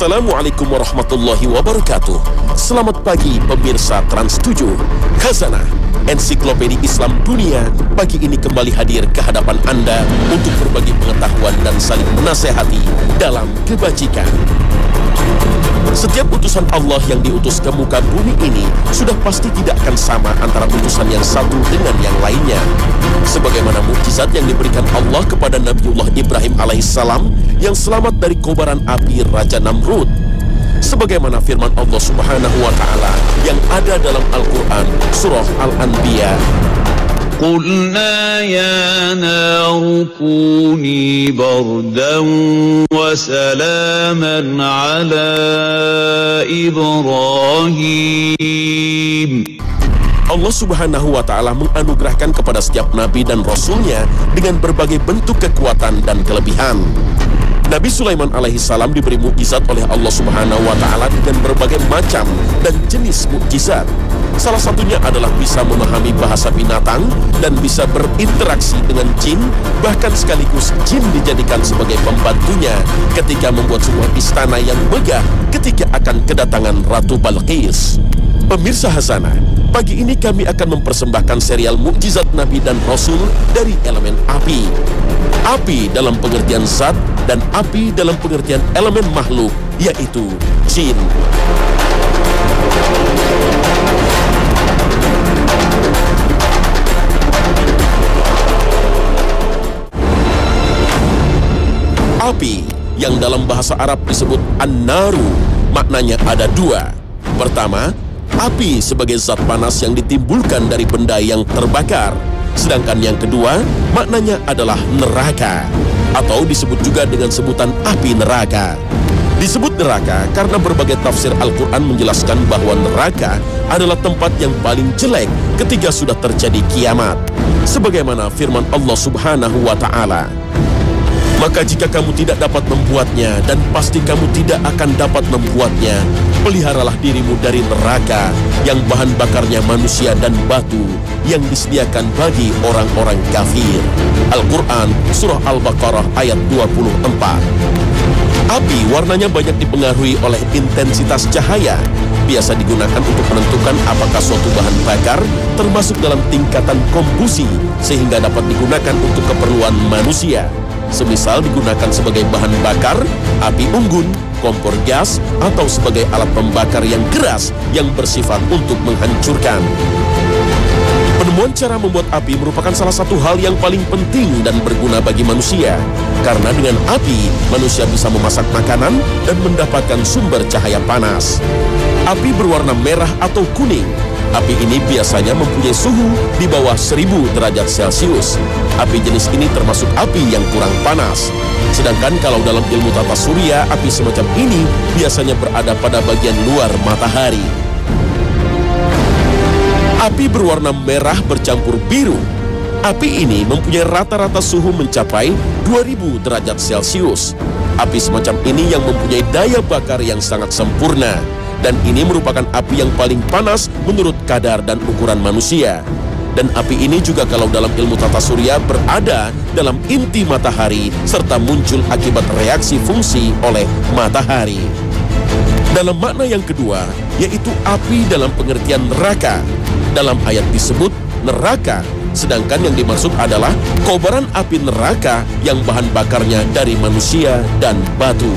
Assalamualaikum warahmatullahi wabarakatuh. Selamat pagi pemirsa Trans 7. Khazanah Ensiklopedia Islam Dunia pagi ini kembali hadir ke hadapan Anda untuk berbagi pengetahuan dan saling menasehati dalam kebajikan. Setiap utusan Allah yang diutus ke muka bumi ini sudah pasti tidak akan sama antara utusan yang satu dengan yang lainnya. Sebagaimana mukjizat yang diberikan Allah kepada Nabiullah Ibrahim alaihissalam yang selamat dari kobaran api Raja Namrud. Sebagaimana firman Allah Subhanahu wa Ta'ala yang ada dalam Al-Quran Surah Al-Anbiya. قلنا يا نار كوني بردا وسلاما على إبراهيم. Allah Subhanahu wa Ta'ala menganugerahkan kepada setiap nabi dan rasulnya dengan berbagai bentuk kekuatan dan kelebihan. Nabi Sulaiman alaihissalam diberi mukjizat oleh Allah Subhanahu wa Ta'ala dengan berbagai macam dan jenis mukjizat. Salah satunya adalah bisa memahami bahasa binatang dan bisa berinteraksi dengan jin, bahkan sekaligus jin dijadikan sebagai pembantunya ketika membuat sebuah istana yang megah ketika akan kedatangan Ratu Balqis. Pemirsa Khazanah, pagi ini kami akan mempersembahkan serial mukjizat Nabi dan Rasul dari elemen api. Api dalam pengertian zat dan api dalam pengertian elemen makhluk, yaitu jin. Api yang dalam bahasa Arab disebut an-naru, maknanya ada dua. Pertama, api sebagai zat panas yang ditimbulkan dari benda yang terbakar. Sedangkan yang kedua, maknanya adalah neraka, atau disebut juga dengan sebutan api neraka. Disebut neraka karena berbagai tafsir Al-Quran menjelaskan bahwa neraka adalah tempat yang paling jelek ketika sudah terjadi kiamat. Sebagaimana firman Allah Subhanahu wa Ta'ala, maka jika kamu tidak dapat membuatnya, dan pasti kamu tidak akan dapat membuatnya, peliharalah dirimu dari neraka yang bahan bakarnya manusia dan batu yang disediakan bagi orang-orang kafir. Al-Quran Surah Al-Baqarah ayat 24. Api warnanya banyak dipengaruhi oleh intensitas cahaya. Biasa digunakan untuk menentukan apakah suatu bahan bakar termasuk dalam tingkatan kombusi sehingga dapat digunakan untuk keperluan manusia. Semisal digunakan sebagai bahan bakar, api unggun, kompor gas, atau sebagai alat pembakar yang keras yang bersifat untuk menghancurkan. Penemuan cara membuat api merupakan salah satu hal yang paling penting dan berguna bagi manusia. Karena dengan api, manusia bisa memasak makanan dan mendapatkan sumber cahaya panas. Api berwarna merah atau kuning. Api ini biasanya mempunyai suhu di bawah 1000 derajat Celcius. Api jenis ini termasuk api yang kurang panas. Sedangkan kalau dalam ilmu tata surya, api semacam ini biasanya berada pada bagian luar matahari. Api berwarna merah bercampur biru. Api ini mempunyai rata-rata suhu mencapai 2000 derajat Celcius. Api semacam ini yang mempunyai daya bakar yang sangat sempurna. Dan ini merupakan api yang paling panas menurut kadar dan ukuran manusia. Dan api ini juga kalau dalam ilmu tata surya berada dalam inti matahari serta muncul akibat reaksi fungsi oleh matahari. Dalam makna yang kedua, yaitu api dalam pengertian neraka. Dalam ayat disebut neraka, sedangkan yang dimaksud adalah kobaran api neraka yang bahan bakarnya dari manusia dan batu,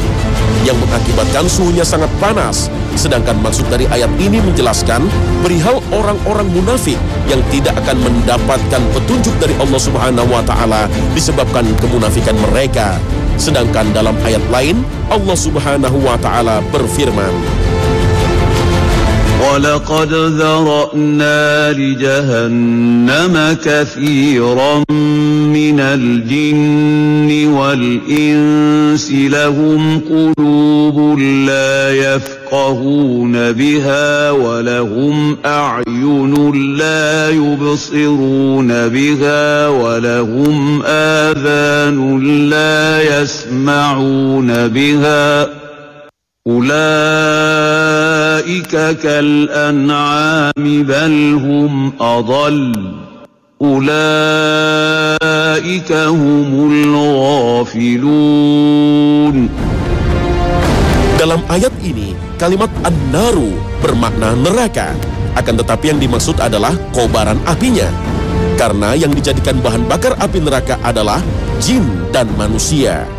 yang mengakibatkan suhunya sangat panas. Sedangkan maksud dari ayat ini menjelaskan perihal orang-orang munafik yang tidak akan mendapatkan petunjuk dari Allah Subhanahu wa Ta'ala disebabkan kemunafikan mereka. Sedangkan dalam ayat lain Allah Subhanahu wa Ta'ala berfirman, وَلَقَدْ ذَرَأْنَا لِجَهَنَّمَ كَثِيرًا مِنَ الْجِنِّ وَالْإِنسِ لَهُمْ قُلُوبٌ لَا يَفْقَهُونَ بِهَا وَلَهُمْ أَعْيُنٌ لَا يُبْصِرُونَ بِهَا وَلَهُمْ آذَانٌ لَا يَسْمَعُونَ بِهَا أُولَئِكَ كَالْأَنْعَامِ بَلْ هُمْ أَضَلُّ أُولَئِكَ هُمُ الْغَافِلُونَ. Dalam ayat ini, kalimat an-naru bermakna neraka. Akan tetapi yang dimaksud adalah kobaran apinya. Karena yang dijadikan bahan bakar api neraka adalah jin dan manusia.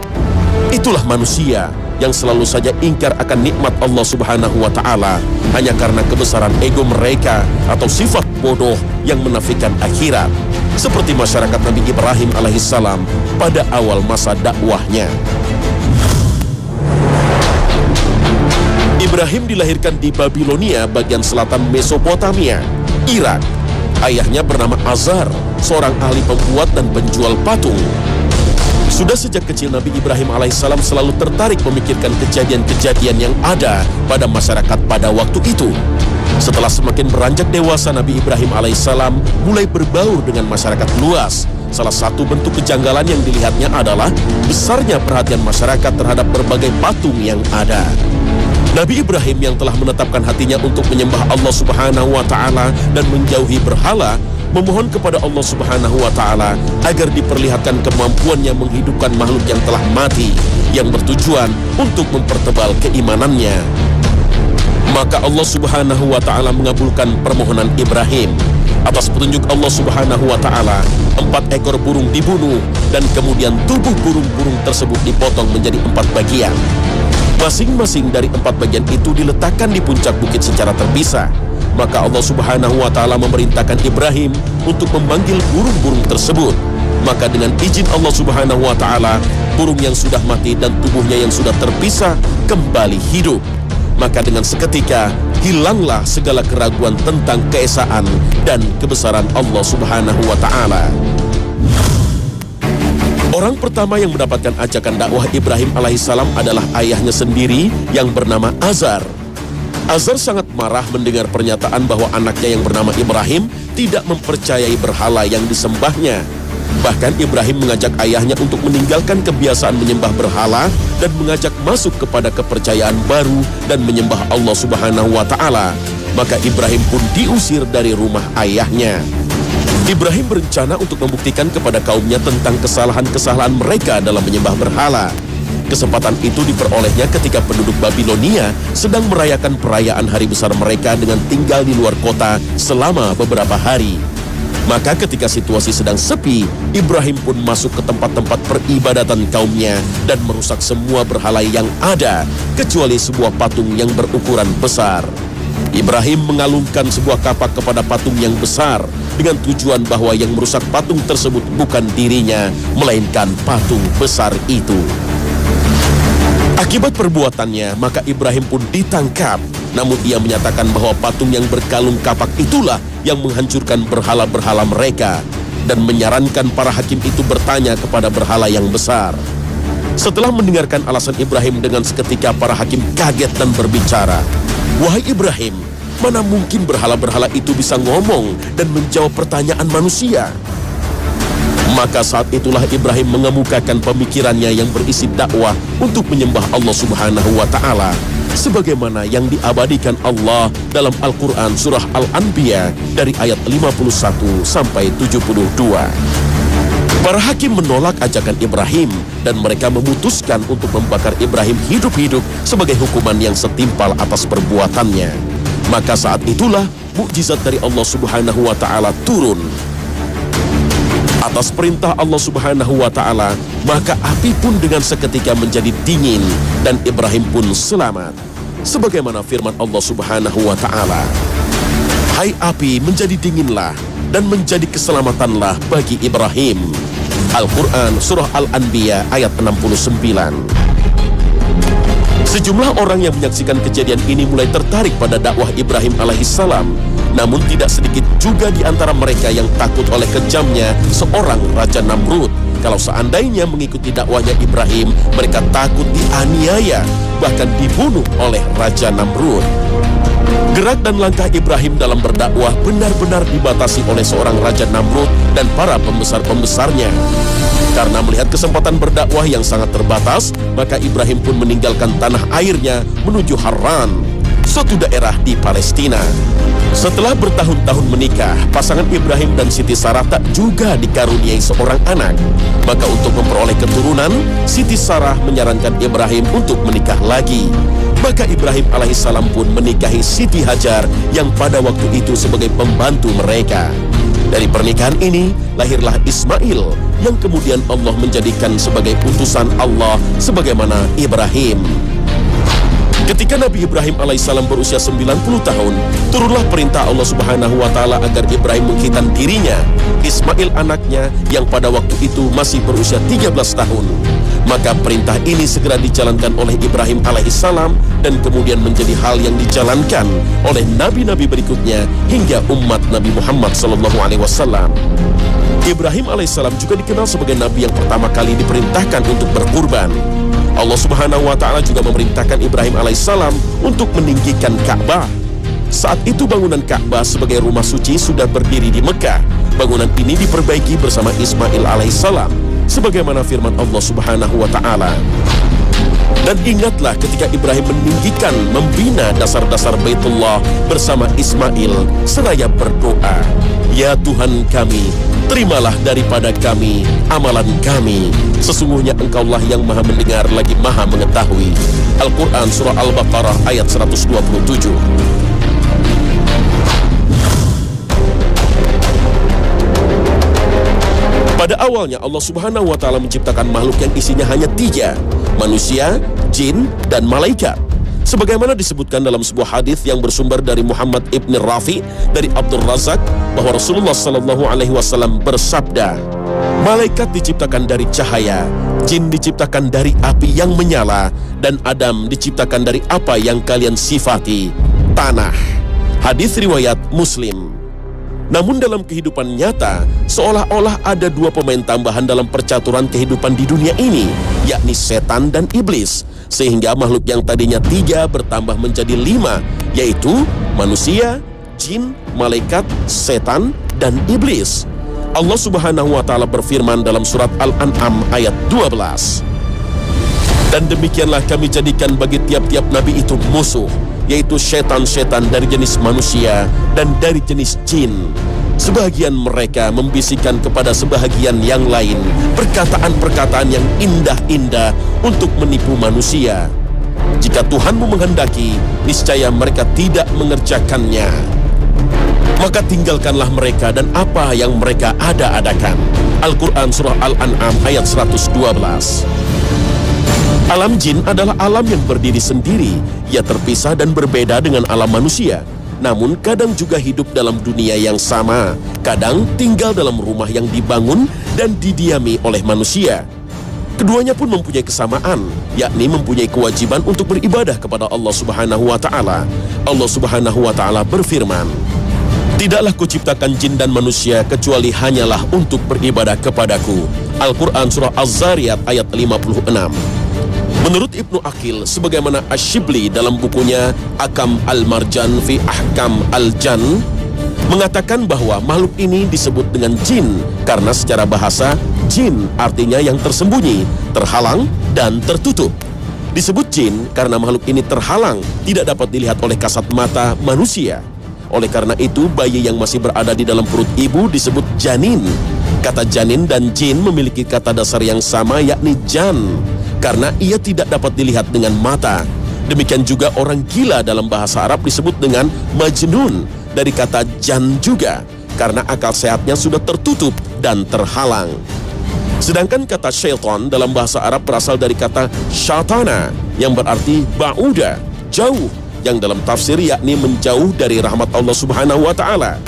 Itulah manusia yang selalu saja ingkar akan nikmat Allah Subhanahu wa Ta'ala hanya karena kebesaran ego mereka atau sifat bodoh yang menafikan akhirat, seperti masyarakat Nabi Ibrahim alaihissalam pada awal masa dakwahnya. Ibrahim dilahirkan di Babilonia, bagian selatan Mesopotamia, Irak. Ayahnya bernama Azar, seorang ahli pembuat dan penjual patung. Sudah sejak kecil Nabi Ibrahim alaihissalam selalu tertarik memikirkan kejadian-kejadian yang ada pada masyarakat pada waktu itu. Setelah semakin beranjak dewasa, Nabi Ibrahim alaihissalam mulai berbaur dengan masyarakat luas. Salah satu bentuk kejanggalan yang dilihatnya adalah besarnya perhatian masyarakat terhadap berbagai patung yang ada. Nabi Ibrahim yang telah menetapkan hatinya untuk menyembah Allah Subhanahu wa Ta'ala dan menjauhi berhala, memohon kepada Allah Subhanahu wa Ta'ala agar diperlihatkan kemampuannya menghidupkan makhluk yang telah mati, yang bertujuan untuk mempertebal keimanannya. Maka Allah Subhanahu wa Ta'ala mengabulkan permohonan Ibrahim. Atas petunjuk Allah Subhanahu wa Ta'ala, 4 ekor burung dibunuh dan kemudian tubuh burung-burung tersebut dipotong menjadi 4 bagian. Masing-masing dari 4 bagian itu diletakkan di puncak bukit secara terpisah. Maka Allah Subhanahu wa Ta'ala memerintahkan Ibrahim untuk memanggil burung-burung tersebut. Maka dengan izin Allah Subhanahu wa Ta'ala, burung yang sudah mati dan tubuhnya yang sudah terpisah kembali hidup. Maka dengan seketika hilanglah segala keraguan tentang keesaan dan kebesaran Allah Subhanahu wa Ta'ala. Orang pertama yang mendapatkan ajakan dakwah Ibrahim alaihissalam adalah ayahnya sendiri yang bernama Azar. Azar sangat marah mendengar pernyataan bahwa anaknya yang bernama Ibrahim tidak mempercayai berhala yang disembahnya. Bahkan Ibrahim mengajak ayahnya untuk meninggalkan kebiasaan menyembah berhala dan mengajak masuk kepada kepercayaan baru dan menyembah Allah Subhanahu wa Ta'ala. Maka Ibrahim pun diusir dari rumah ayahnya. Ibrahim berencana untuk membuktikan kepada kaumnya tentang kesalahan-kesalahan mereka dalam menyembah berhala. Kesempatan itu diperolehnya ketika penduduk Babilonia sedang merayakan perayaan hari besar mereka dengan tinggal di luar kota selama beberapa hari. Maka ketika situasi sedang sepi, Ibrahim pun masuk ke tempat-tempat peribadatan kaumnya dan merusak semua berhala yang ada, kecuali sebuah patung yang berukuran besar. Ibrahim mengalungkan sebuah kapak kepada patung yang besar dengan tujuan bahwa yang merusak patung tersebut bukan dirinya, melainkan patung besar itu. Akibat perbuatannya, maka Ibrahim pun ditangkap. Namun ia menyatakan bahwa patung yang berkalung kapak itulah yang menghancurkan berhala-berhala mereka dan menyarankan para hakim itu bertanya kepada berhala yang besar. Setelah mendengarkan alasan Ibrahim, dengan seketika para hakim kaget dan berbicara, "Wahai Ibrahim, mana mungkin berhala-berhala itu bisa ngomong dan menjawab pertanyaan manusia?" Maka saat itulah Ibrahim mengemukakan pemikirannya yang berisi dakwah untuk menyembah Allah Subhanahu wa Ta'ala, sebagaimana yang diabadikan Allah dalam Al-Quran surah Al-Anbiya dari ayat 51 sampai 72. Para hakim menolak ajakan Ibrahim dan mereka memutuskan untuk membakar Ibrahim hidup-hidup sebagai hukuman yang setimpal atas perbuatannya. Maka saat itulah mukjizat dari Allah Subhanahu wa Ta'ala turun. Atas perintah Allah Subhanahu wa Ta'ala, maka api pun dengan seketika menjadi dingin dan Ibrahim pun selamat. Sebagaimana firman Allah Subhanahu wa Ta'ala, "Hai api, menjadi dinginlah dan menjadi keselamatanlah bagi Ibrahim." Al-Quran surah Al-Anbiya ayat 69. Sejumlah orang yang menyaksikan kejadian ini mulai tertarik pada dakwah Ibrahim alaihissalam. Namun tidak sedikit juga di antara mereka yang takut oleh kejamnya seorang Raja Namrud. Kalau seandainya mengikuti dakwahnya Ibrahim, mereka takut dianiaya, bahkan dibunuh oleh Raja Namrud. Gerak dan langkah Ibrahim dalam berdakwah benar-benar dibatasi oleh seorang Raja Namrud dan para pembesar-pembesarnya. Karena melihat kesempatan berdakwah yang sangat terbatas, maka Ibrahim pun meninggalkan tanah airnya menuju Harran, suatu daerah di Palestina. Setelah bertahun-tahun menikah, pasangan Ibrahim dan Siti Sarah tak juga dikaruniai seorang anak. Maka untuk memperoleh keturunan, Siti Sarah menyarankan Ibrahim untuk menikah lagi. Maka Ibrahim alaihissalam pun menikahi Siti Hajar yang pada waktu itu sebagai pembantu mereka. Dari pernikahan ini, lahirlah Ismail yang kemudian Allah menjadikan sebagai utusan Allah sebagaimana Ibrahim. Ketika Nabi Ibrahim alaihissalam berusia 90 tahun, turunlah perintah Allah Subhanahu wa Ta'ala agar Ibrahim mengkhitan dirinya, Ismail anaknya yang pada waktu itu masih berusia 13 tahun. Maka perintah ini segera dijalankan oleh Ibrahim alaihissalam dan kemudian menjadi hal yang dijalankan oleh nabi-nabi berikutnya hingga umat Nabi Muhammad SAW. Ibrahim alaihissalam juga dikenal sebagai nabi yang pertama kali diperintahkan untuk berkurban. Allah Subhanahu wa Ta'ala juga memerintahkan Ibrahim alaihissalam untuk meninggikan Ka'bah. Saat itu bangunan Ka'bah sebagai rumah suci sudah berdiri di Mekah. Bangunan ini diperbaiki bersama Ismail alaihissalam sebagaimana firman Allah Subhanahu wa Ta'ala. Dan ingatlah ketika Ibrahim meninggikan, membina dasar-dasar Baitullah bersama Ismail seraya berdoa, "Ya Tuhan kami, terimalah daripada kami amalan kami. Sesungguhnya Engkaulah yang Maha mendengar lagi Maha mengetahui." Al-Quran Surah Al-Baqarah ayat 127. Pada awalnya Allah Subhanahu wa Ta'ala menciptakan makhluk yang isinya hanya 3, manusia, jin, dan malaikat. Sebagaimana disebutkan dalam sebuah hadis yang bersumber dari Muhammad ibn Rafi dari Abdul Razak bahwa Rasulullah SAW bersabda, "Malaikat diciptakan dari cahaya, jin diciptakan dari api yang menyala, dan Adam diciptakan dari apa yang kalian sifati, tanah." Hadis riwayat Muslim. Namun dalam kehidupan nyata, seolah-olah ada 2 pemain tambahan dalam percaturan kehidupan di dunia ini, yakni setan dan iblis. Sehingga makhluk yang tadinya 3 bertambah menjadi 5, yaitu manusia, jin, malaikat, setan, dan iblis. Allah Subhanahu wa Ta'ala berfirman dalam surat Al-An'am ayat 12. "Dan demikianlah kami jadikan bagi tiap-tiap nabi itu musuh, yaitu setan-setan dari jenis manusia dan dari jenis jin. Sebahagian mereka membisikkan kepada sebahagian yang lain perkataan-perkataan yang indah-indah untuk menipu manusia. Jika Tuhanmu menghendaki, niscaya mereka tidak mengerjakannya. Maka tinggalkanlah mereka dan apa yang mereka ada-adakan." Al-Quran Surah Al-An'am ayat 112. Alam jin adalah alam yang berdiri sendiri. Ia terpisah dan berbeda dengan alam manusia. Namun kadang juga hidup dalam dunia yang sama. Kadang tinggal dalam rumah yang dibangun dan didiami oleh manusia. Keduanya pun mempunyai kesamaan, yakni mempunyai kewajiban untuk beribadah kepada Allah Subhanahu wa Ta'ala. Allah Subhanahu wa Ta'ala berfirman, "Tidaklah kuciptakan jin dan manusia kecuali hanyalah untuk beribadah kepadaku." Al-Quran Surah Az-Zariyat ayat 56. Menurut Ibnu Aqil, sebagaimana Ash-Shibli dalam bukunya Akam Al-Marjan fi Ahkam Al-Jan mengatakan bahwa makhluk ini disebut dengan jin karena secara bahasa jin artinya yang tersembunyi, terhalang, dan tertutup. Disebut jin karena makhluk ini terhalang, tidak dapat dilihat oleh kasat mata manusia. Oleh karena itu, bayi yang masih berada di dalam perut ibu disebut janin. Kata janin dan jin memiliki kata dasar yang sama, yakni jan, karena ia tidak dapat dilihat dengan mata. Demikian juga orang gila dalam bahasa Arab disebut dengan majnun, dari kata jan juga, karena akal sehatnya sudah tertutup dan terhalang. Sedangkan kata syaitan dalam bahasa Arab berasal dari kata syatana, yang berarti ba'uda, jauh, yang dalam tafsir yakni menjauh dari rahmat Allah Subhanahu wa Ta'ala.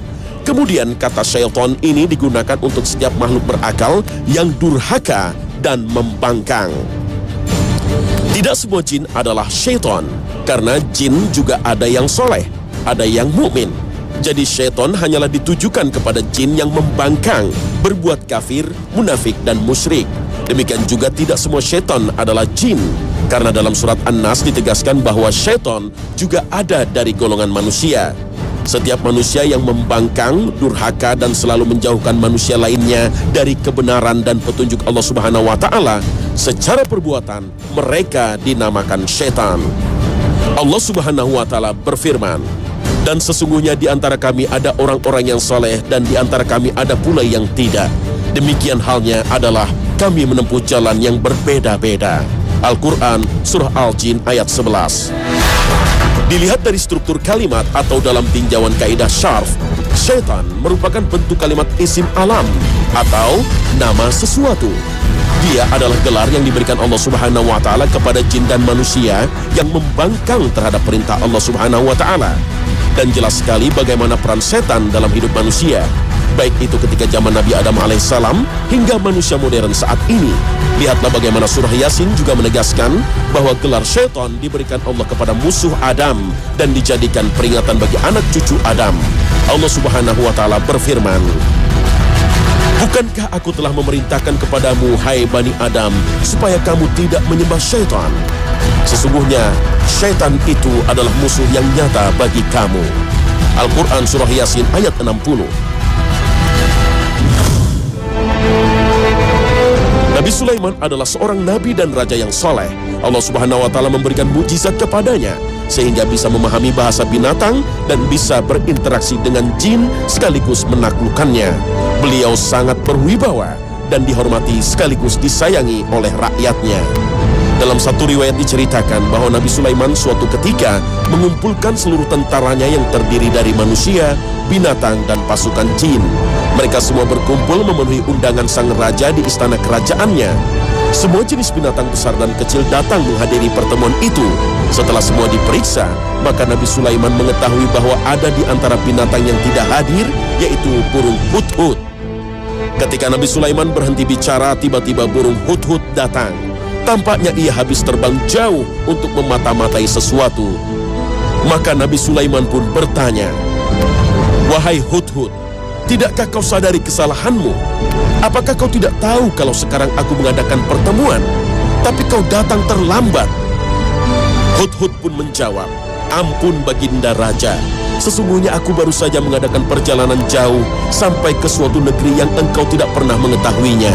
Kemudian kata syaitan ini digunakan untuk setiap makhluk berakal yang durhaka dan membangkang. Tidak semua jin adalah syaitan, karena jin juga ada yang soleh, ada yang mukmin. Jadi syaitan hanyalah ditujukan kepada jin yang membangkang, berbuat kafir, munafik, dan musyrik. Demikian juga tidak semua syaitan adalah jin, karena dalam surat An-Nas ditegaskan bahwa syaitan juga ada dari golongan manusia. Setiap manusia yang membangkang, durhaka, dan selalu menjauhkan manusia lainnya dari kebenaran dan petunjuk Allah Subhanahu wa Ta'ala, secara perbuatan mereka dinamakan syaitan. Allah Subhanahu wa Ta'ala berfirman Dan sesungguhnya di antara kami ada orang-orang yang soleh dan di antara kami ada pula yang tidak. Demikian halnya adalah kami menempuh jalan yang berbeda-beda. Al-Quran Surah Al-Jin ayat 11. Dilihat dari struktur kalimat atau dalam tinjauan kaidah syarf, syaitan merupakan bentuk kalimat isim alam atau nama sesuatu. Dia adalah gelar yang diberikan Allah Subhanahu wa Ta'ala kepada jin dan manusia yang membangkang terhadap perintah Allah Subhanahu wa Ta'ala. Dan jelas sekali bagaimana peran setan dalam hidup manusia, baik itu ketika zaman Nabi Adam alaihissalam hingga manusia modern saat ini. Lihatlah bagaimana surah Yasin juga menegaskan bahwa gelar syaitan diberikan Allah kepada musuh Adam dan dijadikan peringatan bagi anak cucu Adam. Allah Subhanahu wa Ta'ala berfirman, bukankah aku telah memerintahkan kepadamu, hai Bani Adam, supaya kamu tidak menyembah syaitan? Sesungguhnya syaitan itu adalah musuh yang nyata bagi kamu. Al-Quran Surah Yasin ayat 60. Nabi Sulaiman adalah seorang nabi dan raja yang soleh. Allah Subhanahu wa Ta'ala memberikan mukjizat kepadanya sehingga bisa memahami bahasa binatang dan bisa berinteraksi dengan jin sekaligus menaklukkannya. Beliau sangat berwibawa dan dihormati sekaligus disayangi oleh rakyatnya. Dalam satu riwayat diceritakan bahwa Nabi Sulaiman suatu ketika mengumpulkan seluruh tentaranya yang terdiri dari manusia, binatang, dan pasukan jin. Mereka semua berkumpul memenuhi undangan sang raja di istana kerajaannya. Semua jenis binatang besar dan kecil datang menghadiri pertemuan itu. Setelah semua diperiksa, maka Nabi Sulaiman mengetahui bahwa ada di antara binatang yang tidak hadir, yaitu burung hudhud. Ketika Nabi Sulaiman berhenti bicara, tiba-tiba burung hudhud datang. Tampaknya ia habis terbang jauh untuk memata-matai sesuatu. Maka Nabi Sulaiman pun bertanya, wahai hudhud, tidakkah kau sadari kesalahanmu? Apakah kau tidak tahu kalau sekarang aku mengadakan pertemuan, tapi kau datang terlambat? Hudhud pun menjawab, ampun baginda raja, sesungguhnya aku baru saja mengadakan perjalanan jauh sampai ke suatu negeri yang engkau tidak pernah mengetahuinya.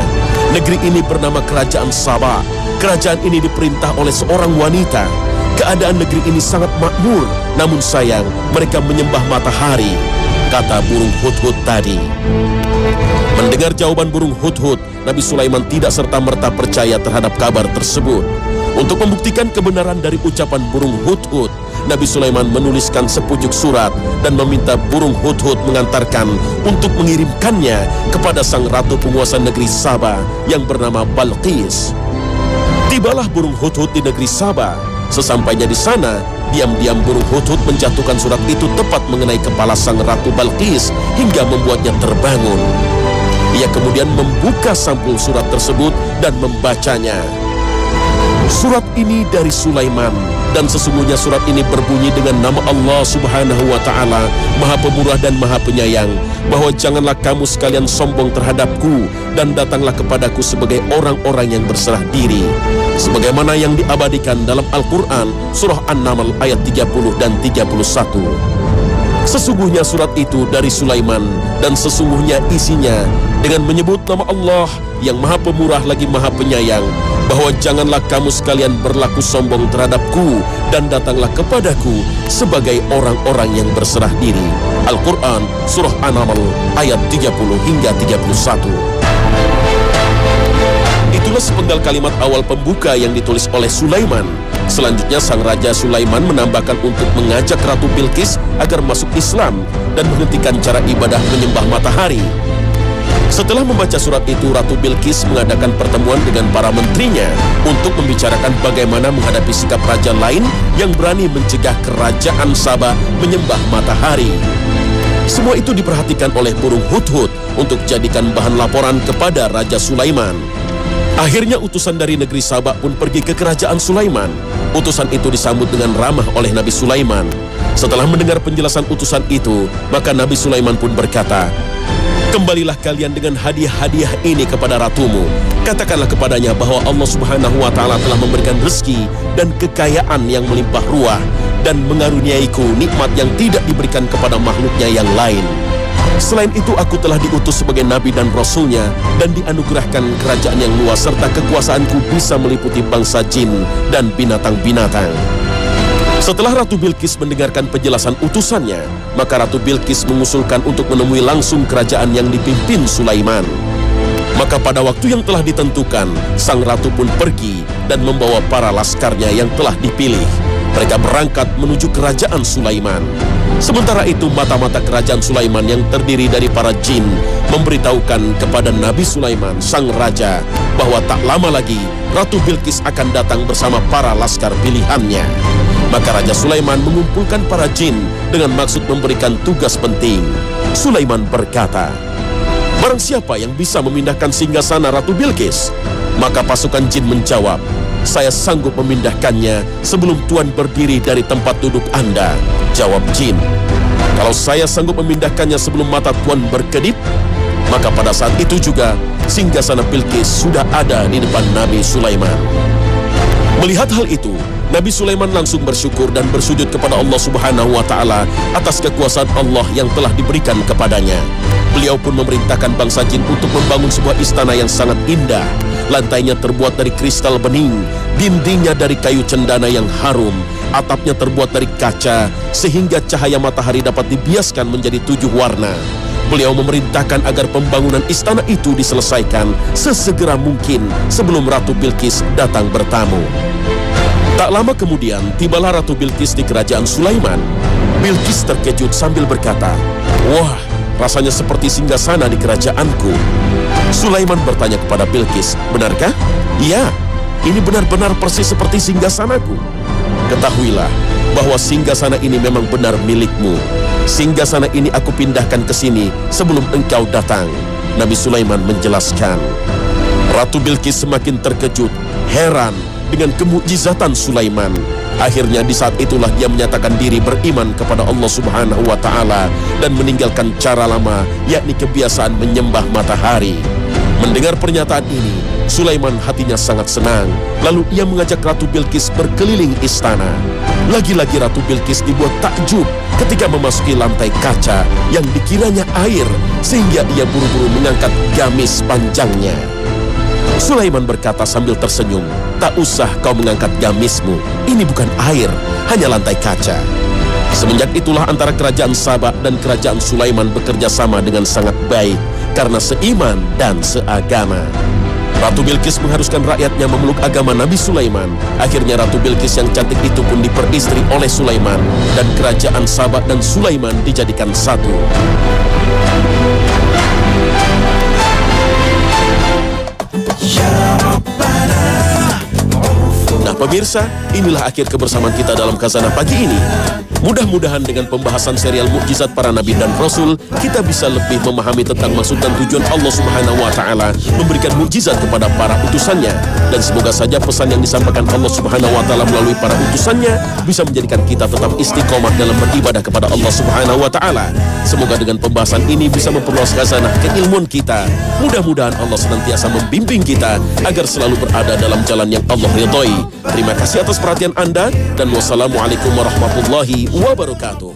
Negeri ini bernama Kerajaan Saba. Kerajaan ini diperintah oleh seorang wanita. Keadaan negeri ini sangat makmur, namun sayang mereka menyembah matahari, kata burung hudhud tadi. Mendengar jawaban burung hudhud, Nabi Sulaiman tidak serta-merta percaya terhadap kabar tersebut. Untuk membuktikan kebenaran dari ucapan burung hudhud, Nabi Sulaiman menuliskan sepucuk surat dan meminta burung hudhud mengantarkan untuk mengirimkannya kepada sang ratu penguasa negeri Saba yang bernama Balqis. Tibalah burung hudhud di negeri Saba. Sesampainya di sana, diam-diam burung hudhud menjatuhkan surat itu tepat mengenai kepala sang ratu Balqis hingga membuatnya terbangun. Ia kemudian membuka sampul surat tersebut dan membacanya. Surat ini dari Sulaiman, dan sesungguhnya surat ini berbunyi dengan nama Allah Subhanahu wa Ta'ala, Maha Pemurah dan Maha Penyayang, bahwa janganlah kamu sekalian sombong terhadapku dan datanglah kepadaku sebagai orang-orang yang berserah diri. Sebagaimana yang diabadikan dalam Al-Quran Surah An-Naml ayat 30 dan 31. Sesungguhnya surat itu dari Sulaiman, dan sesungguhnya isinya dengan menyebut nama Allah yang Maha Pemurah lagi Maha Penyayang, bahwa janganlah kamu sekalian berlaku sombong terhadapku dan datanglah kepadaku sebagai orang-orang yang berserah diri. Al-Quran Surah An-Naml ayat 30 hingga 31. Itulah sepenggal kalimat awal pembuka yang ditulis oleh Sulaiman. Selanjutnya sang Raja Sulaiman menambahkan untuk mengajak Ratu Bilqis agar masuk Islam dan menghentikan cara ibadah menyembah matahari. Setelah membaca surat itu, Ratu Bilqis mengadakan pertemuan dengan para menterinya untuk membicarakan bagaimana menghadapi sikap raja lain yang berani mencegah kerajaan Saba menyembah matahari. Semua itu diperhatikan oleh burung hudhud untuk jadikan bahan laporan kepada Raja Sulaiman. Akhirnya utusan dari negeri Saba pun pergi ke kerajaan Sulaiman. Utusan itu disambut dengan ramah oleh Nabi Sulaiman. Setelah mendengar penjelasan utusan itu, maka Nabi Sulaiman pun berkata, kembalilah kalian dengan hadiah-hadiah ini kepada ratumu. Katakanlah kepadanya bahwa Allah Subhanahu wa Ta'ala telah memberikan rezeki dan kekayaan yang melimpah ruah dan mengaruniaiku nikmat yang tidak diberikan kepada makhluknya yang lain. Selain itu aku telah diutus sebagai nabi dan rasulnya dan dianugerahkan kerajaan yang luas serta kekuasaanku bisa meliputi bangsa jin dan binatang-binatang. Setelah Ratu Bilqis mendengarkan penjelasan utusannya, maka Ratu Bilqis mengusulkan untuk menemui langsung kerajaan yang dipimpin Sulaiman. Maka pada waktu yang telah ditentukan, sang ratu pun pergi dan membawa para laskarnya yang telah dipilih. Mereka berangkat menuju kerajaan Sulaiman. Sementara itu mata-mata kerajaan Sulaiman yang terdiri dari para jin memberitahukan kepada Nabi Sulaiman, sang raja, bahwa tak lama lagi Ratu Bilqis akan datang bersama para laskar pilihannya. Maka Raja Sulaiman mengumpulkan para jin dengan maksud memberikan tugas penting. Sulaiman berkata, "Barang siapa yang bisa memindahkan singgasana Ratu Bilqis?" Maka pasukan jin menjawab, "Saya sanggup memindahkannya sebelum Tuan berdiri dari tempat duduk Anda." Jawab jin, "Kalau saya sanggup memindahkannya sebelum mata Tuan berkedip," maka pada saat itu juga singgasana Bilqis sudah ada di depan Nabi Sulaiman. Melihat hal itu, Nabi Sulaiman langsung bersyukur dan bersujud kepada Allah Subhanahu wa Ta'ala atas kekuasaan Allah yang telah diberikan kepadanya. Beliau pun memerintahkan bangsa jin untuk membangun sebuah istana yang sangat indah. Lantainya terbuat dari kristal bening, dindingnya dari kayu cendana yang harum, atapnya terbuat dari kaca, sehingga cahaya matahari dapat dibiaskan menjadi 7 warna. Beliau memerintahkan agar pembangunan istana itu diselesaikan sesegera mungkin sebelum Ratu Bilqis datang bertamu. Tak lama kemudian, tibalah Ratu Bilqis di kerajaan Sulaiman. Bilqis terkejut sambil berkata, "Wah, rasanya seperti singgasana di kerajaanku." Sulaiman bertanya kepada Bilqis, "Benarkah?" "Iya, ini benar-benar persis seperti singgasanaku." "Ketahuilah bahwa singgasana ini memang benar milikmu. Singgasana ini aku pindahkan ke sini sebelum engkau datang." Nabi Sulaiman menjelaskan. Ratu Bilqis semakin terkejut, heran dengan kemukjizatan Sulaiman. Akhirnya di saat itulah dia menyatakan diri beriman kepada Allah Subhanahu wa Ta'ala dan meninggalkan cara lama, yakni kebiasaan menyembah matahari. Mendengar pernyataan ini, Sulaiman hatinya sangat senang. Lalu ia mengajak Ratu Bilqis berkeliling istana. Lagi-lagi Ratu Bilqis dibuat takjub ketika memasuki lantai kaca yang dikiranya air, sehingga ia buru-buru mengangkat gamis panjangnya. Sulaiman berkata sambil tersenyum, "Tak usah kau mengangkat gamismu, ini bukan air, hanya lantai kaca." Semenjak itulah antara kerajaan Sabak dan kerajaan Sulaiman bekerja sama dengan sangat baik karena seiman dan seagama. Ratu Bilqis mengharuskan rakyatnya memeluk agama Nabi Sulaiman. Akhirnya Ratu Bilqis yang cantik itu pun diperistri oleh Sulaiman, dan kerajaan Sabak dan Sulaiman dijadikan satu. Nah pemirsa, inilah akhir kebersamaan kita dalam Khazanah pagi ini. Mudah-mudahan dengan pembahasan serial mukjizat para nabi dan rasul, kita bisa lebih memahami tentang maksud dan tujuan Allah Subhanahu wa Ta'ala memberikan mukjizat kepada para utusannya. Dan semoga saja pesan yang disampaikan Allah Subhanahu wa Ta'ala melalui para utusannya bisa menjadikan kita tetap istiqomah dalam beribadah kepada Allah Subhanahu wa Ta'ala. Semoga dengan pembahasan ini bisa memperluas khazanah keilmuan kita. Mudah-mudahan Allah senantiasa membimbing kita agar selalu berada dalam jalan yang Allah ridhoi. Terima kasih atas perhatian Anda, dan wassalamualaikum warahmatullahi wabarakatuh.